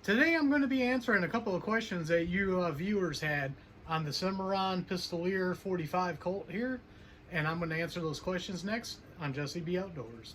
Today I'm going to be answering a couple of questions that you viewers had on the Cimarron Pistoleer 45 Colt here, and I'm going to answer those questions next on Jesse B Outdoors.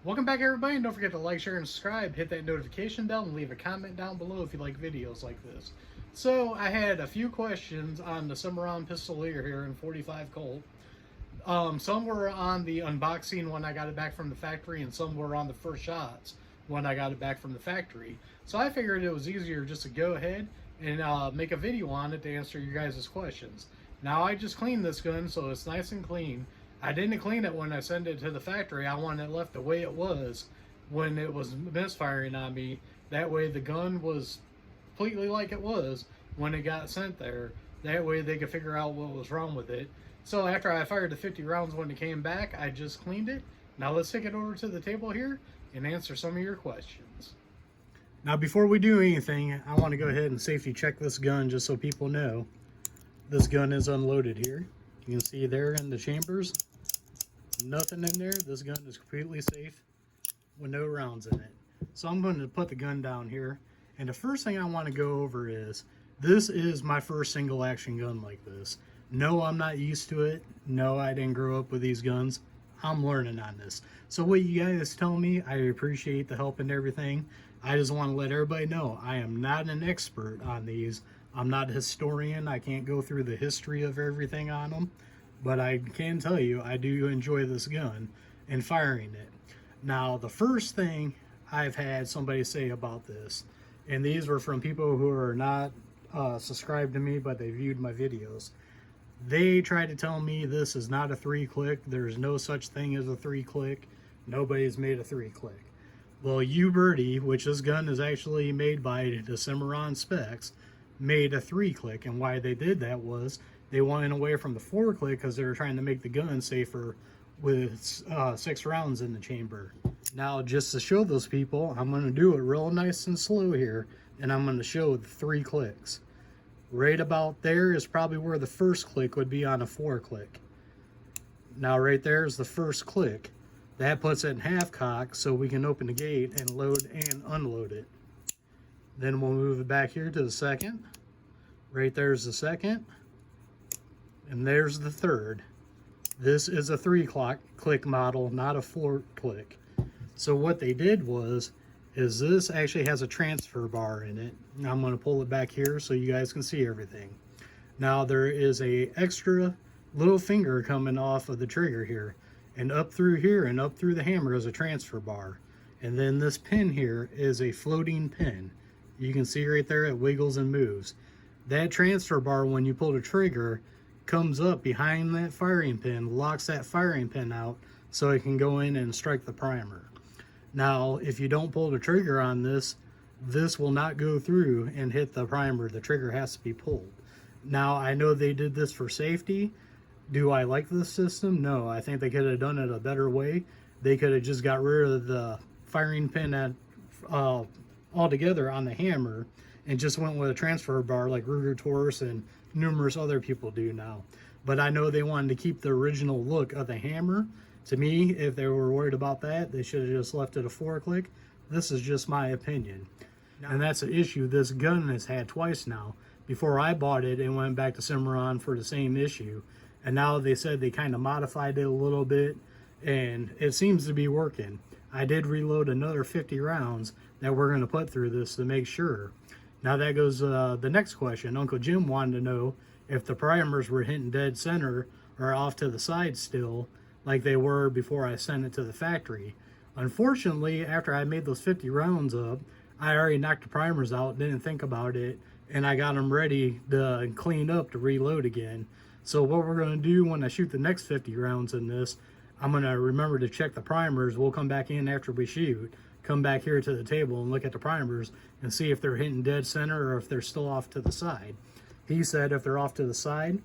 Welcome back, everybody, and don't forget to like, share, and subscribe. Hit that notification bell and leave a comment down below if you like videos like this. So I had a few questions on the Cimarron Pistoleer here in 45 Colt. Some were on the unboxing when I got it back from the factory, and some were on the first shots when I got it back from the factory. So I figured it was easier just to go ahead and make a video on it to answer your guys' questions. Now I just cleaned this gun, so it's nice and clean. I didn't clean it when I sent it to the factory. I wanted it left the way it was when it was misfiring on me. That way the gun was completely like it was when it got sent there. That way they could figure out what was wrong with it. So after I fired the 50 rounds when it came back, I just cleaned it. Now let's take it over to the table here and answer some of your questions. Now before we do anything, I want to go ahead and safety check this gun just so people know. This gun is unloaded here. You can see there in the chambers, nothing in there. This gun is completely safe with no rounds in it. So I'm going to put the gun down here. And the first thing I want to go over is, this is my first single action gun like this. No, I'm not used to it. No, I didn't grow up with these guns. I'm learning on this. So what you guys tell me, I appreciate the help and everything. I just want to let everybody know I am not an expert on these. I'm not a historian. I can't go through the history of everything on them. But I can tell you, I do enjoy this gun and firing it. Now, the first thing I've had somebody say about this, and these were from people who are not subscribed to me, but they viewed my videos. They tried to tell me this is not a 3-click. There's no such thing as a 3-click. Nobody's made a 3-click. Well, Birdie, which this gun is actually made by the Cimarron specs, made a 3-click, and why they did that was they went away from the 4-click because they were trying to make the gun safer with 6 rounds in the chamber. Now, just to show those people, I'm going to do it real nice and slow here, and I'm going to show the 3 clicks. Right about there is probably where the first click would be on a 4-click. Now right there is the first click. That puts it in half cock so we can open the gate and load and unload it. Then we'll move it back here to the second. Right there's the second. And there's the third. This is a 3-click model, not a 4-click. So what they did was, this actually has a transfer bar in it. I'm going to pull it back here so you guys can see everything. Now there is a extra little finger coming off of the trigger here. And up through here and up through the hammer is a transfer bar. And then this pin here is a floating pin. You can see right there it wiggles and moves. That transfer bar, when you pull the trigger, comes up behind that firing pin, locks that firing pin out so it can go in and strike the primer. Now, if you don't pull the trigger on this, this will not go through and hit the primer. The trigger has to be pulled. Now, I know they did this for safety. Do I like this system? No, I think they could have done it a better way. They could have just got rid of the firing pin altogether on the hammer and just went with a transfer bar like Ruger Taurus and numerous other people do now. But I know they wanted to keep the original look of the hammer. To me, if they were worried about that, they should have just left it a 4-click. This is just my opinion. And that's an issue this gun has had twice now. Before I bought it, it went back to Cimarron for the same issue. And now they said they kind of modified it a little bit, and it seems to be working. I did reload another 50 rounds that we're going to put through this to make sure. Now that goes the next question. Uncle Jim wanted to know if the primers were hitting dead center or off to the side still, like they were before I sent it to the factory. Unfortunately, after I made those 50 rounds up, I already knocked the primers out, didn't think about it, and I got them ready to clean up to reload again. So what we're going to do when I shoot the next 50 rounds in this, I'm going to remember to check the primers. We'll come back in after we shoot, come back here to the table and look at the primers and see if they're hitting dead center or if they're still off to the side. He said if they're off to the side,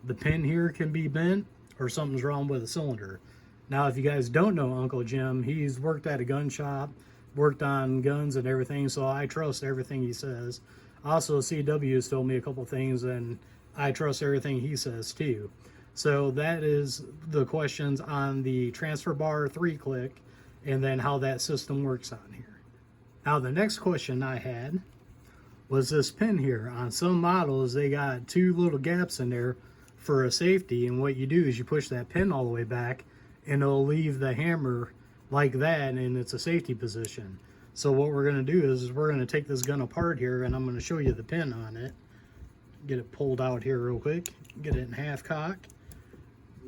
the pin here can be bent or something's wrong with the cylinder. Now, if you guys don't know Uncle Jim, he's worked at a gun shop, worked on guns and everything, so I trust everything he says. Also, CW has told me a couple things, and I trust everything he says too. So that is the questions on the transfer bar 3-click and then how that system works on here. Now the next question I had was this pin here. On some models, they got 2 little gaps in there for a safety, and what you do is you push that pin all the way back and it'll leave the hammer like that, and it's a safety position. So what we're going to do is we're going to take this gun apart here, and I'm going to show you the pin on it. Get it pulled out here real quick. Get it in half cock.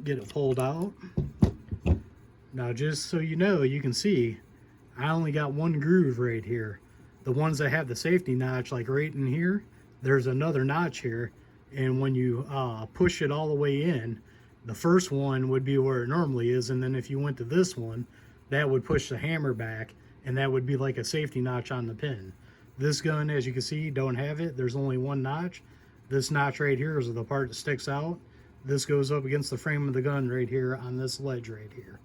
Get it pulled out. Now just so you know, you can see I only got 1 groove right here. The ones that have the safety notch, like right in here, there's another notch here, and when you push it all the way in, the first one would be where it normally is, and then if you went to this one, that would push the hammer back, and that would be like a safety notch on the pin. This gun, as you can see, don't have it. There's only 1 notch. This notch right here is the part that sticks out. This goes up against the frame of the gun right here on this ledge right here.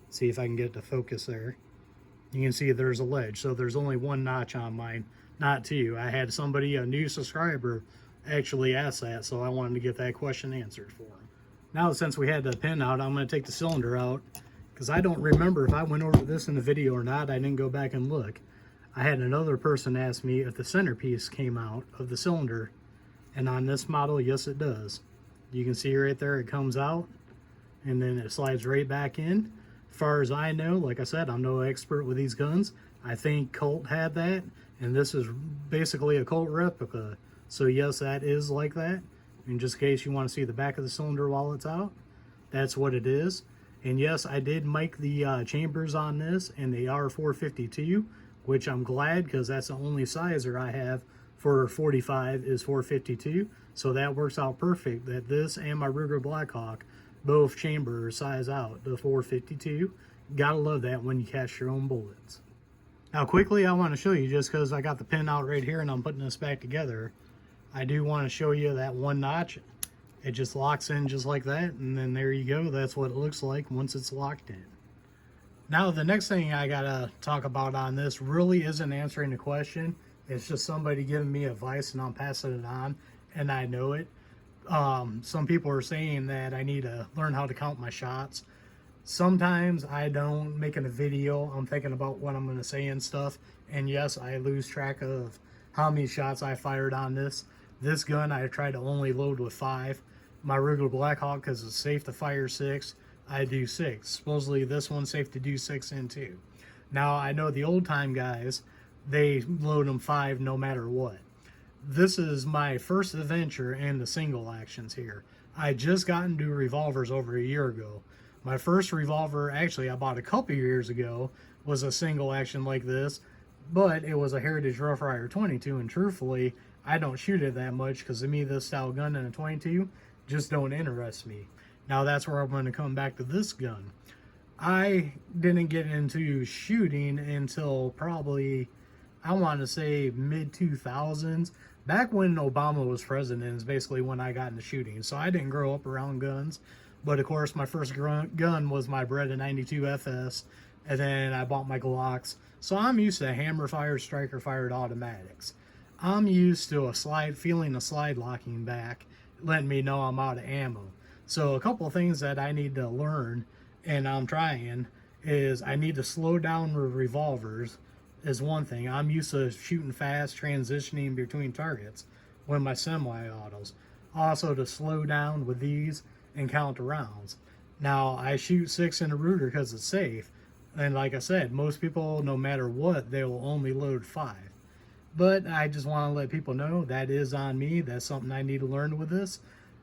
See if I can get it to focus there. You can see there's a ledge, so there's only 1 notch on mine, not 2. I had somebody, a new subscriber, actually ask that, so I wanted to get that question answered for him. Now, since we had the pin out, I'm going to take the cylinder out, because I don't remember if I went over this in the video or not. I didn't go back and look. I had another person ask me if the centerpiece came out of the cylinder, and on this model, yes it does. You can see right there it comes out, and then it slides right back in. As far as I know, like I said, I'm no expert with these guns. I think Colt had that, and this is basically a Colt replica. So yes, that is like that. And just in case you want to see the back of the cylinder while it's out, that's what it is. And yes, I did mic the chambers on this, and they are 452, which I'm glad, because that's the only sizer I have for 45 is 452. So that works out perfect, that this and my Ruger Blackhawk, both chambers size out to 452. Gotta love that when you cast your own bullets. Now quickly, I want to show you, just because I got the pin out right here and I'm putting this back together, I do want to show you that 1 notch. It just locks in just like that, and then there you go. That's what it looks like once it's locked in. Now the next thing I gotta talk about on this really isn't answering the question. It's just somebody giving me advice and I'm passing it on, and I know it. Some people are saying that I need to learn how to count my shots. Sometimes I don't make it a video. I'm thinking about what I'm going to say and stuff. And yes, I lose track of how many shots I fired on this. This gun I try to only load with 5. My Ruger Blackhawk, because it's safe to fire 6, I do 6. Supposedly this one's safe to do 6 and 2. Now I know the old time guys, they load them 5 no matter what. This is my first adventure in the single actions here. I just got into revolvers over a year ago. My first revolver, actually I bought a couple years ago, was a single action like this, but it was a Heritage Rough Rider 22, and truthfully, I don't shoot it that much, because to me this style gun and a 22 just don't interest me. Now that's where I'm going to come back to this gun. I didn't get into shooting until probably, I want to say, mid-2000s. Back when Obama was president is basically when I got into shooting. So I didn't grow up around guns. But of course, my first gun was my Beretta 92 FS. And then I bought my Glocks. So I'm used to hammer-fired, striker-fired automatics. I'm used to feeling a slide locking back, letting me know I'm out of ammo. So a couple of things that I need to learn, and I'm trying, is I need to slow down with revolvers. Is one thing. I'm used to shooting fast, transitioning between targets with my semi-autos. Also to slow down with these and count the rounds. Now I shoot 6 in a Ruger because it's safe, and like I said, most people, no matter what, they will only load 5. But I just want to let people know that is on me. That's something I need to learn with this.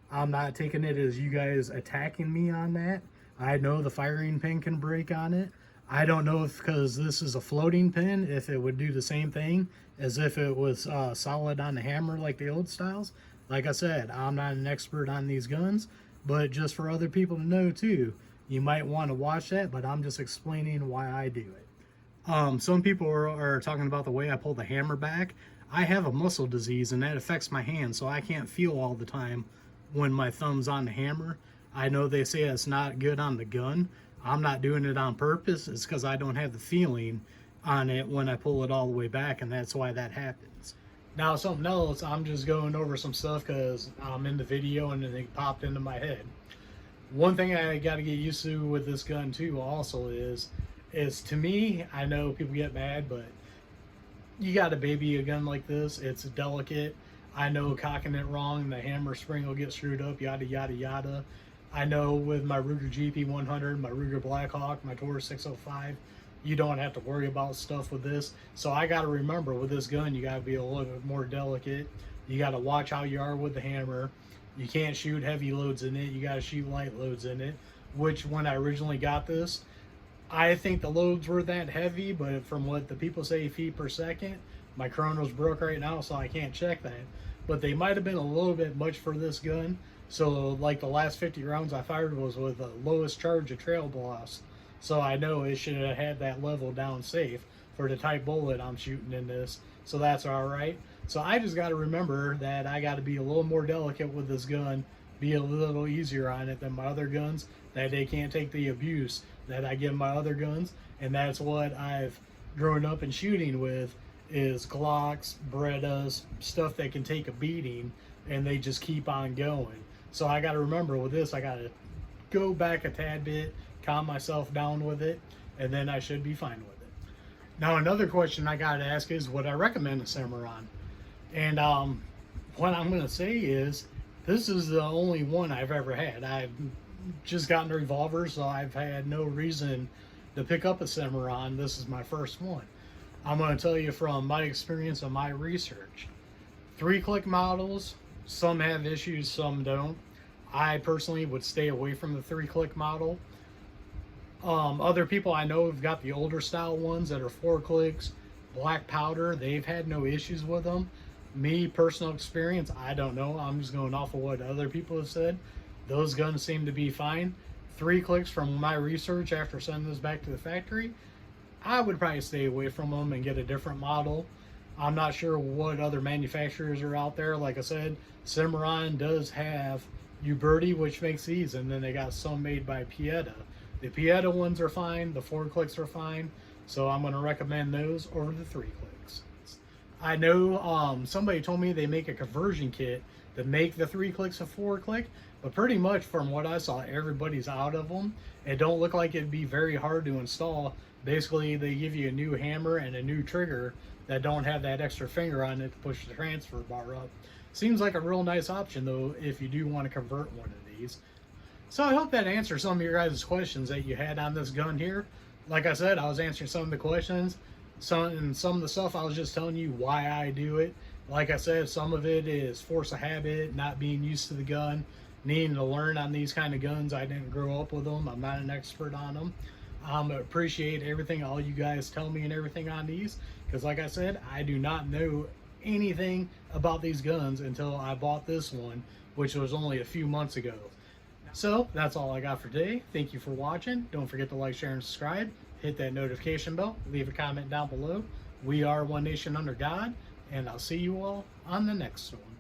I'm not taking it as you guys attacking me on that. I know the firing pin can break on it. I don't know if, because this is a floating pin, if it would do the same thing as if it was solid on the hammer like the old styles. Like I said, I'm not an expert on these guns, but just for other people to know too, you might want to watch that, but I'm just explaining why I do it. Some people are talking about the way I pull the hammer back. I have a muscle disease and that affects my hand, so I can't feel all the time when my thumb's on the hammer. I know they say it's not good on the gun. I'm not doing it on purpose. It's because I don't have the feeling on it when I pull it all the way back, and that's why that happens. Now something else, I'm just going over some stuff because I'm in the video and it popped into my head. One thing I got to get used to with this gun too also is to me, I know people get mad, but you got to baby a gun like this. It's delicate. I know cocking it wrong, the hammer spring will get screwed up, yada, yada, yada. I know with my Ruger GP100, my Ruger Blackhawk, my Taurus 605, you don't have to worry about stuff with this. So I got to remember with this gun, you got to be a little bit more delicate. You got to watch how you are with the hammer. You can't shoot heavy loads in it. You got to shoot light loads in it, which when I originally got this, I think the loads were that heavy, but from what the people say feet per second, my chrono's broke right now, so I can't check that. But they might have been a little bit much for this gun. So like the last 50 rounds I fired was with the lowest charge of trail blast. So I know it should have had that level down safe for the type bullet I'm shooting in this. So that's all right. So I just got to remember that I got to be a little more delicate with this gun, be a little easier on it than my other guns, that they can't take the abuse that I give my other guns. And that's what I've grown up and shooting with, is Glocks, Berettas, stuff that can take a beating and they just keep on going. So I got to remember with this, I got to go back a tad bit, calm myself down with it, and then I should be fine with it. Now another question I got to ask is, would I recommend a Cimarron? And what I'm going to say is, this is the only one I've ever had. I've just gotten a revolver, so I've had no reason to pick up a Cimarron. This is my first one. I'm going to tell you from my experience and my research. 3-click models, some have issues, some don't. I personally would stay away from the 3-click model. Other people I know have got the older style ones that are 4 clicks, black powder. They've had no issues with them. Me, personal experience, I don't know. I'm just going off of what other people have said. Those guns seem to be fine. 3 clicks from my research after sending this back to the factory, I would probably stay away from them and get a different model. I'm not sure what other manufacturers are out there. Like I said, Cimarron does have Uberti, which makes these, and then they got some made by Pieta. The Pieta ones are fine, the 4 clicks are fine, so I'm going to recommend those over the 3 clicks. I know somebody told me they make a conversion kit to make the 3 clicks a 4 click, but pretty much from what I saw, everybody's out of them. It don't look like it'd be very hard to install. Basically, they give you a new hammer and a new trigger that don't have that extra finger on it to push the transfer bar up. Seems like a real nice option though if you do want to convert one of these. So I hope that answers some of your guys' questions that you had on this gun here. Like I said, I was answering some of the questions. Some of the stuff I was just telling you why I do it. Like I said, some of it is force of habit, not being used to the gun, needing to learn on these kind of guns. I didn't grow up with them. I'm not an expert on them. Appreciate everything all you guys tell me and everything on these, because like I said, I do not know anything about these guns until I bought this one, which was only a few months ago. So that's all I got for today. Thank you for watching. Don't forget to like, share, and subscribe. Hit that notification bell. Leave a comment down below. We are one nation under God, and I'll see you all on the next one.